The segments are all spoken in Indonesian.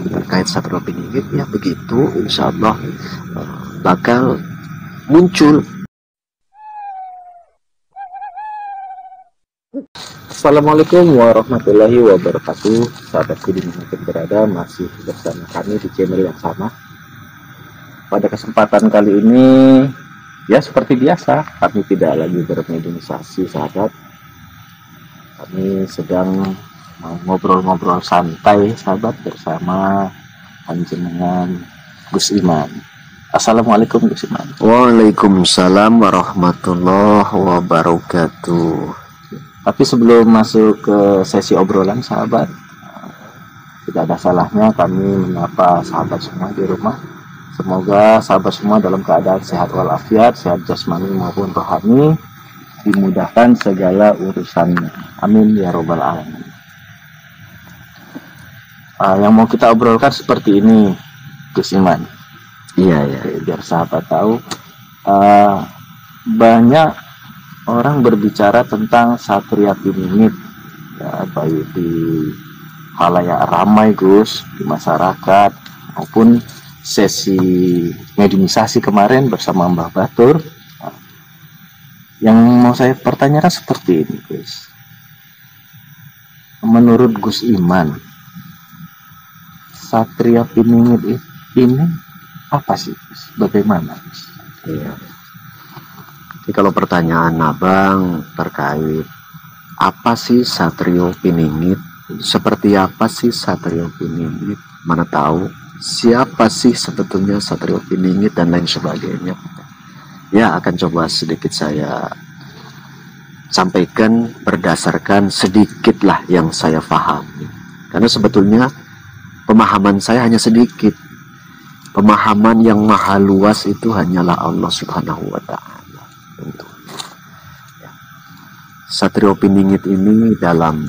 terkait Satrio Piningit, ya begitu, insya Allah bakal muncul. Assalamualaikum warahmatullahi wabarakatuh. Sahabatku dimanapun berada, masih bersama kami di channel yang sama. Pada kesempatan kali ini, ya seperti biasa, kami tidak lagi bermediasi, sahabat. Kami sedang ngobrol-ngobrol santai, sahabat, bersama panjenengan Gus Iman. Assalamualaikum Gus Iman. Waalaikumsalam warahmatullahi wabarakatuh. Tapi sebelum masuk ke sesi obrolan, sahabat, tidak ada salahnya kami menyapa sahabat semua di rumah. Semoga sahabat semua dalam keadaan sehat walafiat, sehat jasmani maupun rohani, dimudahkan segala urusannya. Amin ya robbal alamin. Yang mau kita obrolkan seperti ini, Gus Iman. Iya ya. Biar sahabat tahu, banyak orang berbicara tentang Satrio Piningit, ya, baik di halayak ramai, Gus, di masyarakat, maupun sesi mediumisasi kemarin bersama Mbah Batur. Yang mau saya pertanyakan seperti ini, Gus. Menurut Gus Iman, Satrio Piningit ini apa sih, Gus? Bagaimana, Gus? Iya. Jadi kalau pertanyaan abang terkait apa sih Satrio Piningit, seperti apa sih Satrio Piningit, mana tahu siapa sih sebetulnya Satrio Piningit dan lain sebagainya, ya akan coba sedikit saya sampaikan berdasarkan sedikitlah yang saya pahami, karena sebetulnya pemahaman saya hanya sedikit. Pemahaman yang maha luas itu hanyalah Allah Subhanahu wa Ta'ala. Satrio Piningit ini dalam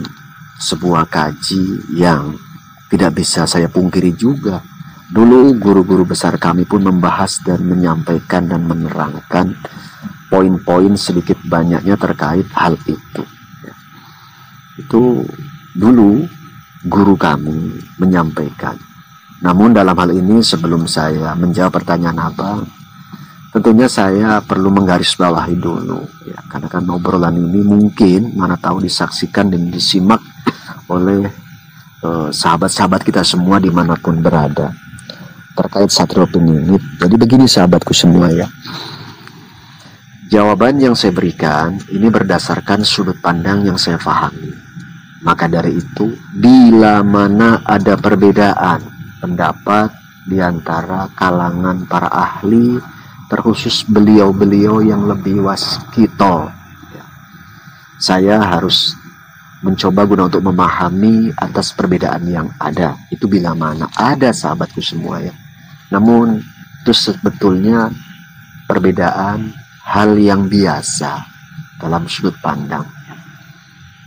sebuah kaji yang tidak bisa saya pungkiri juga. Dulu guru-guru besar kami pun membahas dan menyampaikan dan menerangkan poin-poin sedikit banyaknya terkait hal itu. Itu dulu guru kami menyampaikan. Namun dalam hal ini, sebelum saya menjawab pertanyaan abang, tentunya saya perlu menggarisbawahi dulu, ya, karena kan obrolan ini mungkin mana tahu disaksikan dan disimak oleh sahabat-sahabat kita semua dimanapun berada terkait Satrio Piningit. Jadi begini sahabatku semua ya, jawaban yang saya berikan ini berdasarkan sudut pandang yang saya pahami. Maka dari itu, bila mana ada perbedaan pendapat di antara kalangan para ahli, terkhusus beliau-beliau yang lebih waskito, ya, saya harus mencoba guna untuk memahami atas perbedaan yang ada. Itu bila mana ada, sahabatku semua ya. Namun itu sebetulnya perbedaan hal yang biasa dalam sudut pandang.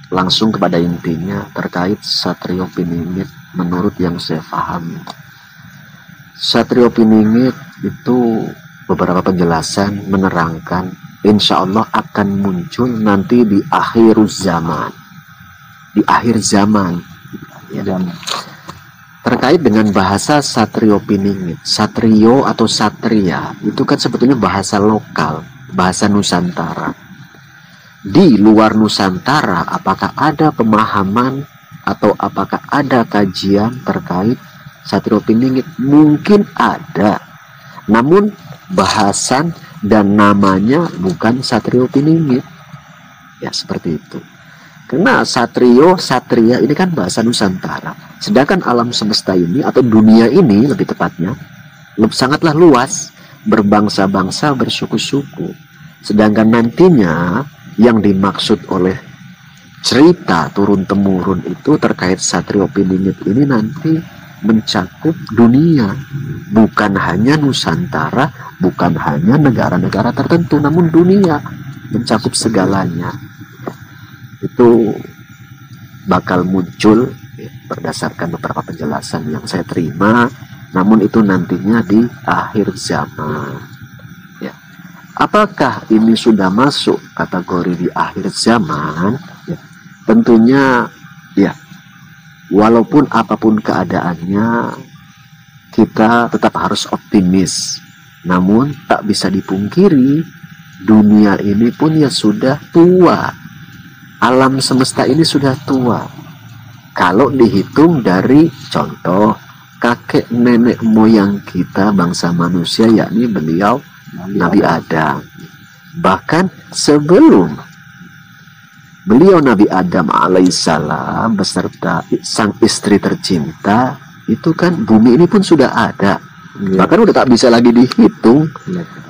Langsung kepada intinya terkait Satrio Piningit menurut yang saya pahami. Satrio Piningit itu beberapa penjelasan menerangkan insya Allah akan muncul nanti di akhir zaman. Di akhir zaman. Ya. Terkait dengan bahasa Satrio Piningit, Satrio atau Satria itu kan sebetulnya bahasa lokal, bahasa Nusantara. Di luar Nusantara, apakah ada pemahaman atau apakah ada kajian terkait Satrio Piningit? Mungkin ada, namun bahasan dan namanya bukan Satrio Piningit. Ya seperti itu. Karena Satrio, Satria ini kan bahasa Nusantara. Sedangkan alam semesta ini atau dunia ini lebih tepatnya sangatlah luas, berbangsa-bangsa, bersuku-suku. Sedangkan nantinya yang dimaksud oleh cerita turun-temurun itu terkait Satrio Piningit ini nanti mencakup dunia, bukan hanya Nusantara, bukan hanya negara-negara tertentu, namun dunia, mencakup segalanya. Itu bakal muncul ya, berdasarkan beberapa penjelasan yang saya terima, namun itu nantinya di akhir zaman. Apakah ini sudah masuk kategori di akhir zaman? Ya, tentunya ya, walaupun apapun keadaannya, kita tetap harus optimis. Namun tak bisa dipungkiri, dunia ini pun ya sudah tua. Alam semesta ini sudah tua. Kalau dihitung dari contoh kakek nenek moyang kita bangsa manusia, yakni beliau Nabi Adam. Bahkan sebelum beliau Nabi Adam alaihissalam beserta sang istri tercinta, itu kan bumi ini pun sudah ada. Bahkan udah tak bisa lagi dihitung.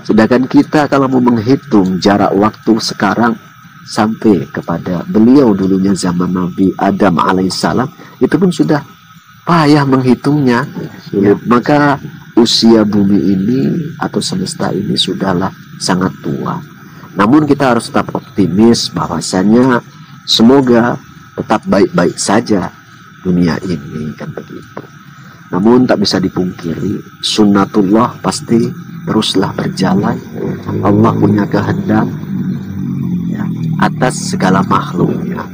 Sedangkan kita kalau mau menghitung jarak waktu sekarang sampai kepada beliau dulunya zaman Nabi Adam alaihissalam, itu pun sudah payah menghitungnya. Maka usia bumi ini atau semesta ini sudahlah sangat tua. Namun kita harus tetap optimis bahwasanya semoga tetap baik-baik saja dunia ini, kan begitu. Namun tak bisa dipungkiri, sunnatullah pasti teruslah berjalan. Allah punya kehendak ya, atas segala makhluknya.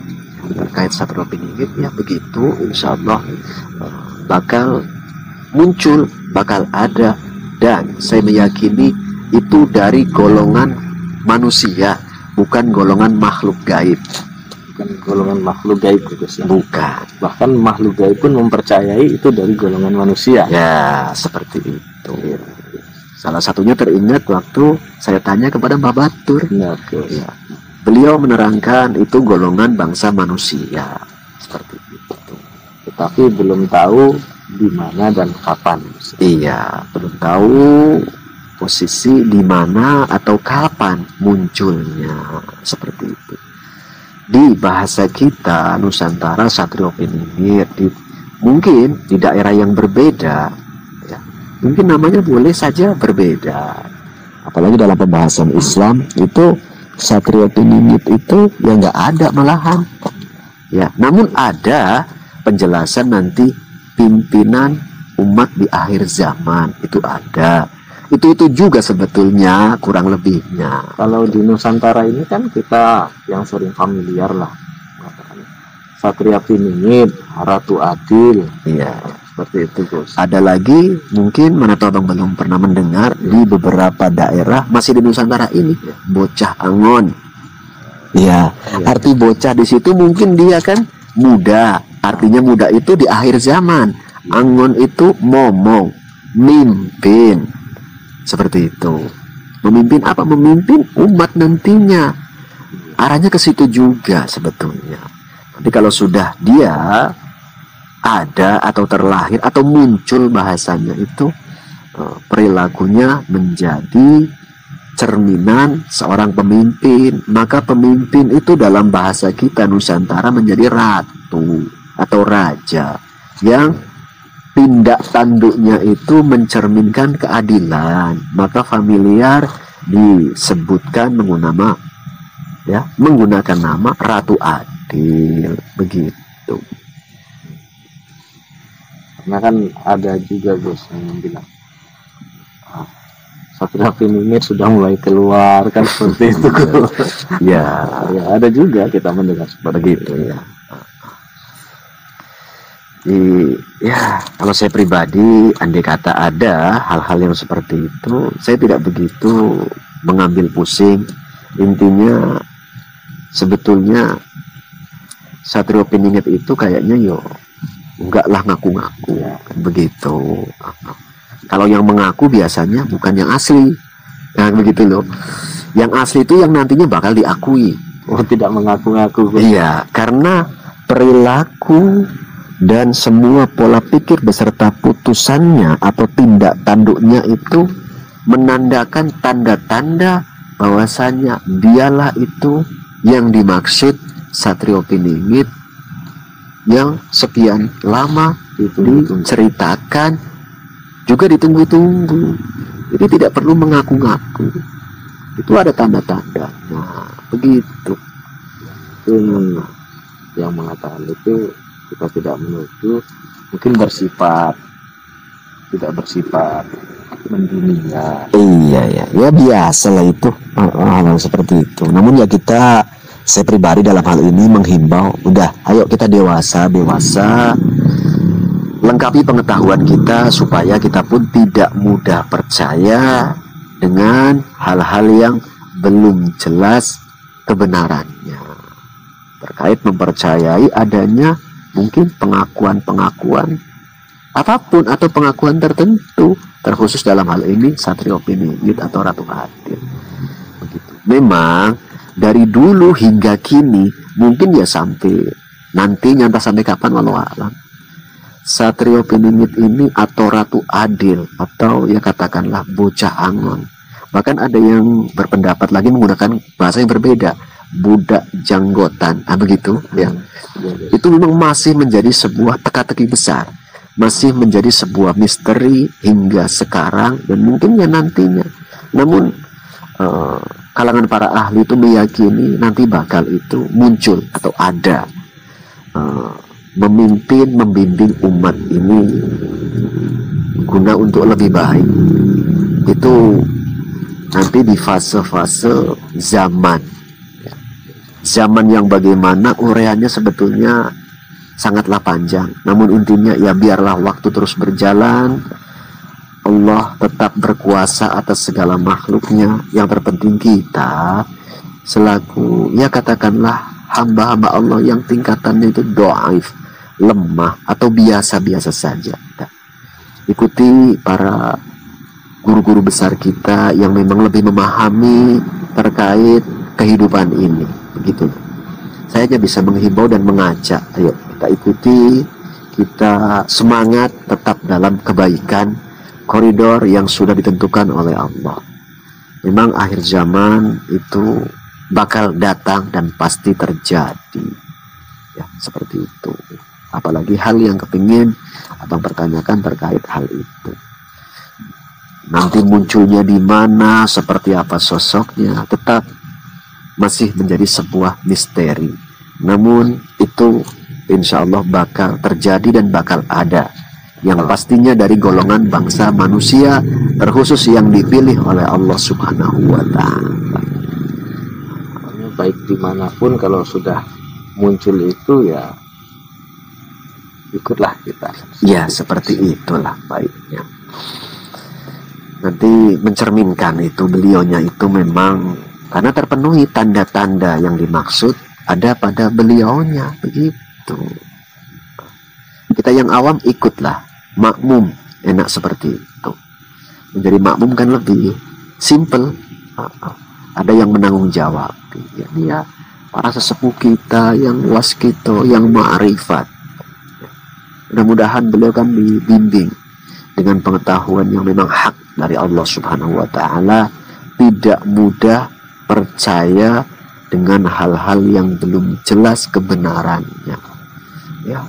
Terkait Satrio Piningit ya begitu, insya Allah bakal muncul, bakal ada. Dan saya meyakini itu dari golongan manusia, bukan golongan makhluk gaib. Bukan golongan makhluk gaib, Gus, ya? Bukan. Bahkan makhluk gaib pun mempercayai itu dari golongan manusia. Ya, seperti itu. Salah satunya teringat waktu saya tanya kepada Mbak Batur. Ya. Beliau menerangkan itu golongan bangsa manusia. Seperti itu. Tetapi belum tahu di mana dan kapan. Iya, belum tahu posisi di mana atau kapan munculnya. Seperti itu. Di bahasa kita Nusantara Satrio Piningit, mungkin di daerah yang berbeda ya, mungkin namanya boleh saja berbeda. Apalagi dalam pembahasan Islam itu Satrio Piningit itu ya nggak ada malahan ya. Namun ada penjelasan nanti pimpinan umat di akhir zaman, itu ada. Itu juga sebetulnya kurang lebihnya. Kalau di Nusantara ini kan kita yang sering familiar lah, Satrio Piningit, Ratu Adil. Iya, seperti itu, Gus. Ada lagi mungkin mana tahu Abang belum pernah mendengar di beberapa daerah masih di Nusantara ini, Bocah Angon. Iya, arti bocah di situ mungkin dia kan muda. Artinya muda itu di akhir zaman. Angon itu momong, mimpin. Seperti itu. Memimpin apa? Memimpin umat nantinya. Arahnya ke situ juga sebetulnya. Tapi kalau sudah dia ada atau terlahir atau muncul bahasanya itu perilakunya menjadi cerminan seorang pemimpin, maka pemimpin itu dalam bahasa kita Nusantara menjadi ratu atau raja yang tindak tanduknya itu mencerminkan keadilan, maka familiar disebutkan menggunakan nama Ratu Adil, begitu. Karena kan ada juga, Gus, yang bilang Satrio Piningit sudah mulai keluar, kan seperti itu. Ya, ada juga kita mendengar seperti itu ya. Ya, kalau saya pribadi, andai kata ada hal-hal yang seperti itu, saya tidak begitu mengambil pusing. Intinya sebetulnya Satrio Piningit itu kayaknya enggak lah ngaku-ngaku, kan begitu. Kalau yang mengaku biasanya bukan yang asli, nah begitu loh. Yang asli itu yang nantinya bakal diakui. Oh, tidak mengaku-ngaku. Iya, karena perilaku dan semua pola pikir beserta putusannya atau tindak tanduknya itu menandakan tanda-tanda bahwasanya dialah itu yang dimaksud Satrio Piningit yang sekian lama diceritakan, juga ditunggu-tunggu. Jadi tidak perlu mengaku-ngaku. Itu ada tanda-tanda. Nah, begitu. Itu yang mengatakan itu kita tidak menuduh, mungkin tidak bersifat mendunia. Iya ya biasa lah itu hal seperti itu. Namun ya saya pribadi dalam hal ini menghimbau, udah ayo kita dewasa, lengkapi pengetahuan kita supaya kita pun tidak mudah percaya dengan hal-hal yang belum jelas kebenarannya. Terkait mempercayai adanya mungkin pengakuan-pengakuan apapun atau pengakuan tertentu, terkhusus dalam hal ini Satrio Piningit atau Ratu Adil. Begitu. Memang dari dulu hingga kini, mungkin ya sampai nantinya entah sampai kapan walau alam, Satrio Piningit ini atau Ratu Adil atau ya katakanlah bocah Angon, bahkan ada yang berpendapat lagi menggunakan bahasa yang berbeda, budak janggotan, begitu ya. Itu memang masih menjadi sebuah teka-teki besar, masih menjadi sebuah misteri hingga sekarang dan mungkin ya nantinya. Namun kalangan para ahli itu meyakini nanti bakal itu muncul atau ada memimpin, membimbing umat ini guna untuk lebih baik. Itu nanti di fase-fase zaman yang bagaimana ureannya sebetulnya sangatlah panjang. Namun intinya ya biarlah waktu terus berjalan, Allah tetap berkuasa atas segala makhluknya. Yang terpenting kita selaku ya katakanlah hamba-hamba Allah yang tingkatannya itu dhaif, lemah atau biasa-biasa saja. Ikuti para guru-guru besar kita yang memang lebih memahami terkait kehidupan ini. Begitu. Saya hanya bisa menghimbau dan mengajak, ayo kita ikuti, kita semangat tetap dalam kebaikan, koridor yang sudah ditentukan oleh Allah. Memang akhir zaman itu bakal datang dan pasti terjadi, ya seperti itu. Apalagi hal yang kepingin abang pertanyakan terkait hal itu. Nanti munculnya di mana, seperti apa sosoknya, tetap masih menjadi sebuah misteri. Namun itu insya Allah bakal terjadi dan bakal ada. Yang pastinya dari golongan bangsa manusia, terkhusus yang dipilih oleh Allah Subhanahu wa Ta'ala. Baik dimanapun kalau sudah muncul itu ya ikutlah kita. Ya seperti itulah baiknya. Nanti mencerminkan itu beliaunya itu memang karena terpenuhi tanda-tanda yang dimaksud ada pada beliaunya, begitu. Kita yang awam ikutlah, makmum, enak seperti itu. Menjadi makmum kan lebih simple. Ada yang menanggung jawab. Ini ya para sesepuh kita yang waskito, yang ma'rifat. Mudah-mudahan beliau kan dibimbing dengan pengetahuan yang memang hak dari Allah Subhanahu wa Ta'ala, tidak mudah percaya dengan hal-hal yang belum jelas kebenarannya. Ya,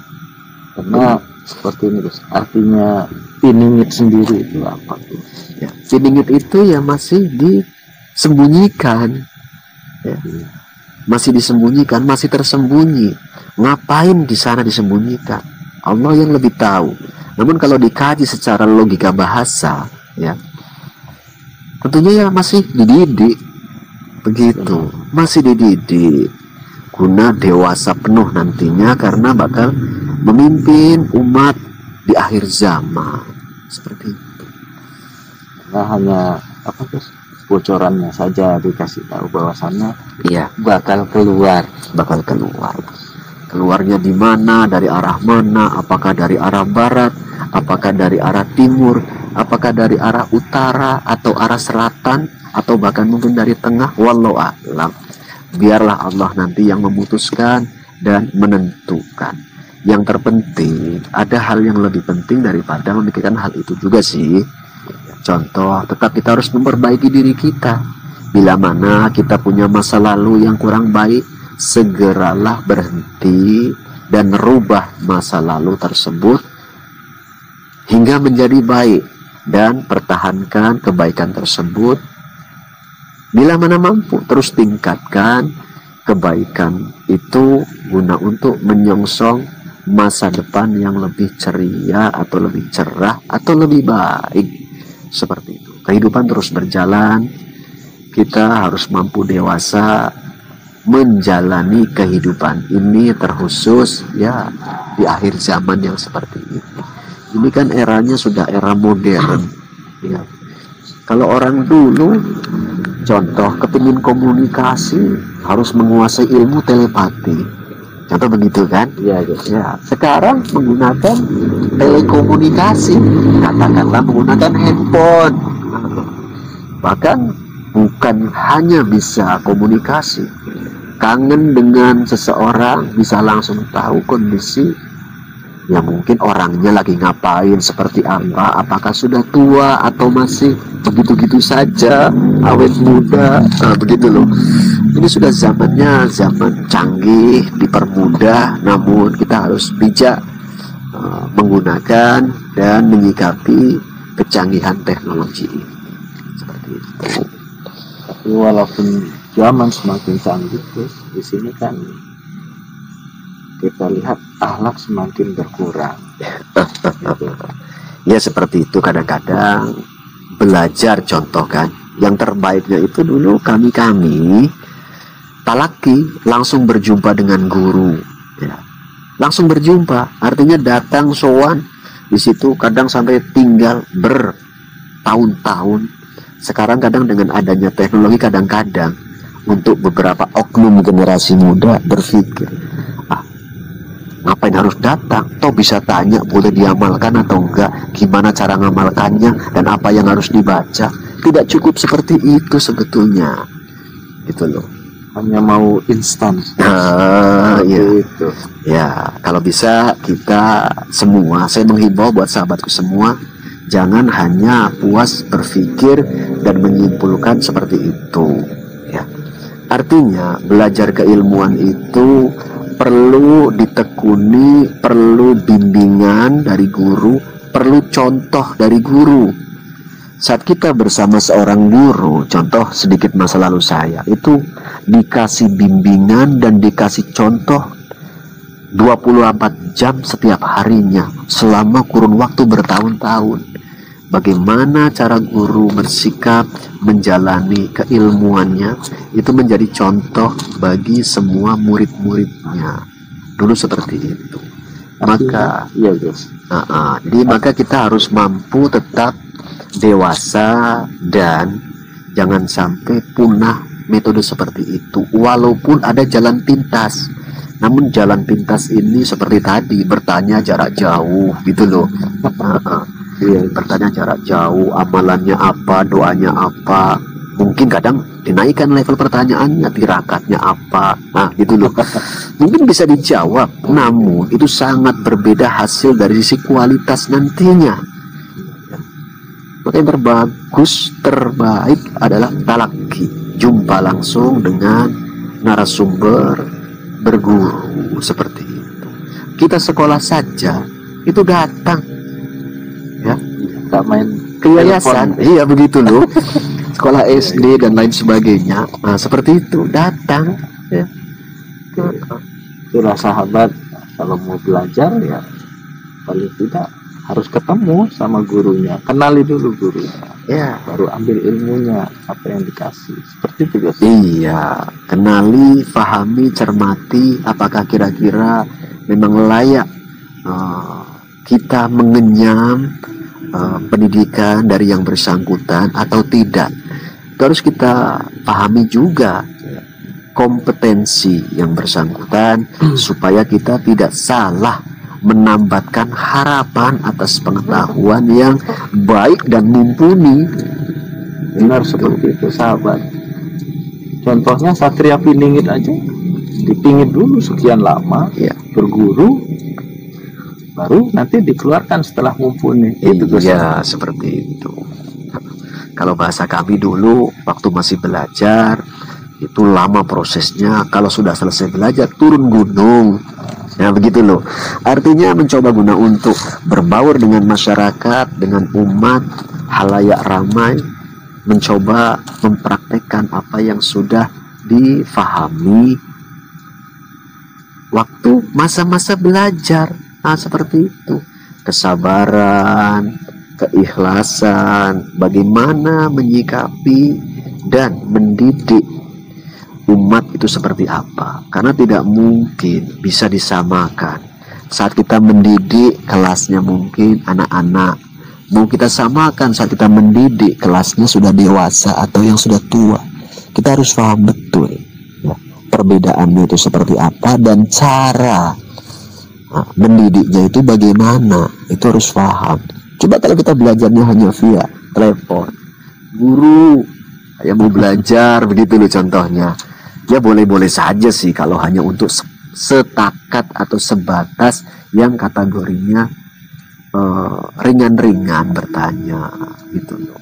karena seperti ini Gus. Artinya piningit sendiri itu apa tuh? Ya, piningit itu ya masih disembunyikan. Ya. Masih disembunyikan, masih tersembunyi. Ngapain di sana disembunyikan? Allah yang lebih tahu. Namun kalau dikaji secara logika bahasa, ya tentunya ya masih dididik. Begitu, masih dididik guna dewasa penuh nantinya karena bakal memimpin umat di akhir zaman seperti itu. Nah hanya apa Gus, bocorannya saja dikasih tahu bahwasannya iya bakal keluar. Keluarnya di mana, dari arah mana, apakah dari arah barat, apakah dari arah timur, apakah dari arah utara atau arah selatan, atau bahkan mungkin dari tengah, wallahu a'lam. Biarlah Allah nanti yang memutuskan dan menentukan. Yang terpenting, ada hal yang lebih penting daripada memikirkan hal itu juga sih. Contoh, tetap kita harus memperbaiki diri kita. Bila mana kita punya masa lalu yang kurang baik, segeralah berhenti dan rubah masa lalu tersebut hingga menjadi baik dan pertahankan kebaikan tersebut. Bila mana mampu, terus tingkatkan kebaikan itu guna untuk menyongsong masa depan yang lebih ceria atau lebih cerah atau lebih baik. Seperti itu. Kehidupan terus berjalan. Kita harus mampu dewasa menjalani kehidupan ini, terkhusus ya di akhir zaman yang seperti ini. Ini kan eranya sudah era modern. Ya. Kalau orang dulu, contoh kepingin komunikasi harus menguasai ilmu telepati. Contoh begitu kan? Iya, Gus. Ya, sekarang menggunakan telekomunikasi, katakanlah menggunakan handphone. Bahkan bukan hanya bisa komunikasi, kangen dengan seseorang bisa langsung tahu kondisi, ya mungkin orangnya lagi ngapain, seperti apa, apakah sudah tua atau masih begitu-gitu saja, awet muda, begitu loh. Ini sudah zamannya zaman canggih, dipermudah, namun kita harus bijak menggunakan dan menyikapi kecanggihan teknologi ini. Seperti itu. Tapi walaupun zaman semakin canggih, Gus, di sini kan kita lihat akhlak semakin berkurang. Gitu. Ya seperti itu, kadang-kadang belajar contoh kan. Yang terbaiknya itu dulu kami talaki langsung berjumpa dengan guru. Ya. Langsung berjumpa, artinya datang sowan di situ, kadang sampai tinggal bertahun-tahun. Sekarang kadang dengan adanya teknologi, kadang-kadang untuk beberapa oknum generasi muda berpikir, ngapain harus datang? Toh bisa tanya, boleh diamalkan atau enggak? Gimana cara ngamalkannya dan apa yang harus dibaca? Tidak cukup seperti itu sebetulnya, gitu loh. Hanya mau instan. Ya. Gitu. Ya, kalau bisa kita semua, saya menghimbau buat sahabatku semua, jangan hanya puas berpikir dan menyimpulkan seperti itu. Ya, artinya belajar keilmuan itu perlu ditekuni, perlu bimbingan dari guru, perlu contoh dari guru. Saat kita bersama seorang guru, contoh sedikit masa lalu saya, itu dikasih bimbingan dan dikasih contoh 24 jam setiap harinya selama kurun waktu bertahun-tahun. Bagaimana cara guru bersikap, menjalani keilmuannya, itu menjadi contoh bagi semua murid-muridnya. Dulu seperti itu. Maka, iya, Gus. jadi maka kita harus mampu tetap dewasa dan jangan sampai punah metode seperti itu. Walaupun ada jalan pintas, namun jalan pintas ini seperti tadi, bertanya jarak jauh, gitu loh. Bertanya jarak jauh, amalannya apa, doanya apa. Mungkin kadang dinaikkan level pertanyaannya, tirakatnya apa, gitu loh. Mungkin bisa dijawab, namun itu sangat berbeda hasil dari sisi kualitas nantinya. Maka yang terbaik adalah talaki, jumpa langsung dengan narasumber, berguru, seperti itu. Kita sekolah saja itu datang, ya, tak main ke yayasan, iya begitu loh. Sekolah SD dan lain sebagainya, seperti itu, datang, ya. Itulah sahabat, kalau mau belajar ya paling tidak harus ketemu sama gurunya, kenali dulu gurunya, Ya, baru ambil ilmunya apa yang dikasih. Seperti itu, Gus. iya, kenali, pahami, cermati, apakah kira-kira memang layak kita mengenyam pendidikan dari yang bersangkutan atau tidak. Terus kita pahami juga kompetensi yang bersangkutan supaya kita tidak salah menambatkan harapan atas pengetahuan yang baik dan mumpuni. Benar seperti itu, sahabat. Contohnya Satria Piningit aja dipingit dulu sekian lama, Ya. berguru, baru nanti dikeluarkan setelah mumpuni. Itu, Gus. Iya, seperti itu. Kalau bahasa kami dulu waktu masih belajar itu lama prosesnya. Kalau sudah selesai belajar turun gunung. Ya begitu loh. Artinya mencoba guna untuk berbaur dengan masyarakat, dengan umat, halayak ramai, mencoba mempraktekkan apa yang sudah difahami waktu masa-masa belajar. Seperti itu. Kesabaran, keikhlasan, bagaimana menyikapi dan mendidik umat itu seperti apa. Karena tidak mungkin bisa disamakan saat kita mendidik kelasnya mungkin anak-anak, mau kita samakan saat kita mendidik kelasnya sudah dewasa atau yang sudah tua. Kita harus paham betul ya, perbedaannya itu seperti apa dan cara mendidiknya itu bagaimana, itu harus paham. Coba kalau kita belajarnya hanya via telepon, guru yang mau belajar begitu loh contohnya, ya boleh-boleh saja sih kalau hanya untuk setakat atau sebatas yang kategorinya ringan-ringan bertanya gitu loh,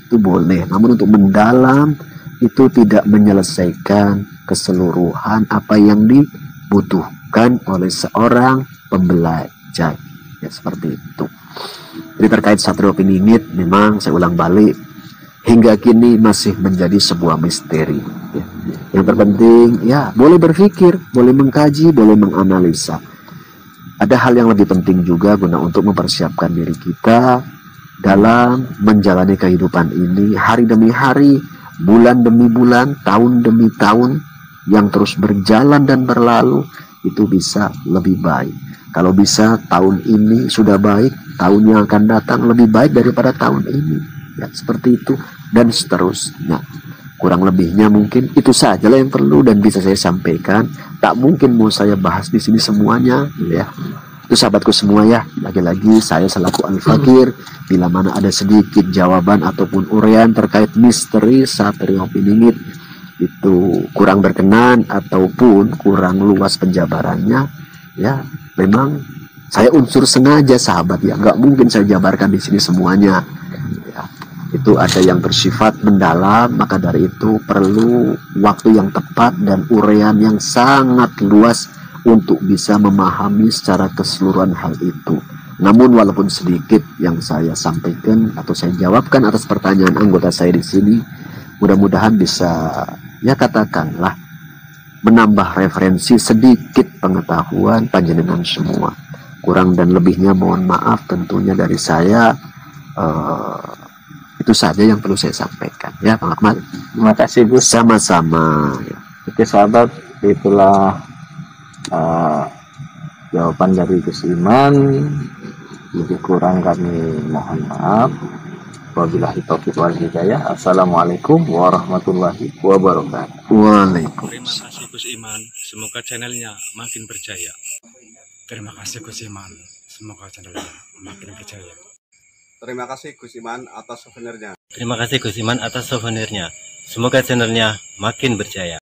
itu boleh. Namun untuk mendalam itu tidak menyelesaikan keseluruhan apa yang dibutuhkan oleh seorang pembelajar ya, seperti itu. Jadi terkait Satrio Piningit, memang saya ulang balik, hingga kini masih menjadi sebuah misteri ya. Yang terpenting ya boleh berpikir, boleh mengkaji, boleh menganalisa. Ada hal yang lebih penting juga guna untuk mempersiapkan diri kita dalam menjalani kehidupan ini hari demi hari, bulan demi bulan, tahun demi tahun yang terus berjalan dan berlalu, itu bisa lebih baik. Kalau bisa tahun ini sudah baik, tahun yang akan datang lebih baik daripada tahun ini ya, seperti itu dan seterusnya. Kurang lebihnya mungkin itu sajalah yang perlu dan bisa saya sampaikan. Tak mungkin mau saya bahas di sini semuanya ya. Itu sahabatku semua ya, lagi-lagi saya selaku Al-Fakir, bila mana ada sedikit jawaban ataupun uraian terkait misteri Satrio Piningit itu kurang berkenan ataupun kurang luas penjabarannya ya, memang saya unsur sengaja sahabat ya, nggak mungkin saya jabarkan di sini semuanya ya. Itu ada yang bersifat mendalam, maka dari itu perlu waktu yang tepat dan uraian yang sangat luas untuk bisa memahami secara keseluruhan hal itu. Namun walaupun sedikit yang saya sampaikan atau saya jawabkan atas pertanyaan anggota saya di sini, mudah-mudahan bisa ya katakanlah menambah referensi sedikit pengetahuan panjenengan semua. Kurang dan lebihnya mohon maaf tentunya dari saya. Itu saja yang perlu saya sampaikan ya, Bang Ahmad. Terima kasih Gus. Sama-sama. Oke sahabat, itulah jawaban dari Gus Iman. Lebih kurang kami mohon maaf. Wabillahi taufiq wal hidayah. Assalamualaikum warahmatullahi wabarakatuh. Waalaikumsalam. Terima kasih Gus Iman, semoga channelnya makin berjaya. Terima kasih Gus Iman, semoga channelnya makin berjaya. Terima kasih Gus Iman atas souvenirnya. Terima kasih Gus Iman atas souvenirnya. Semoga channelnya makin berjaya.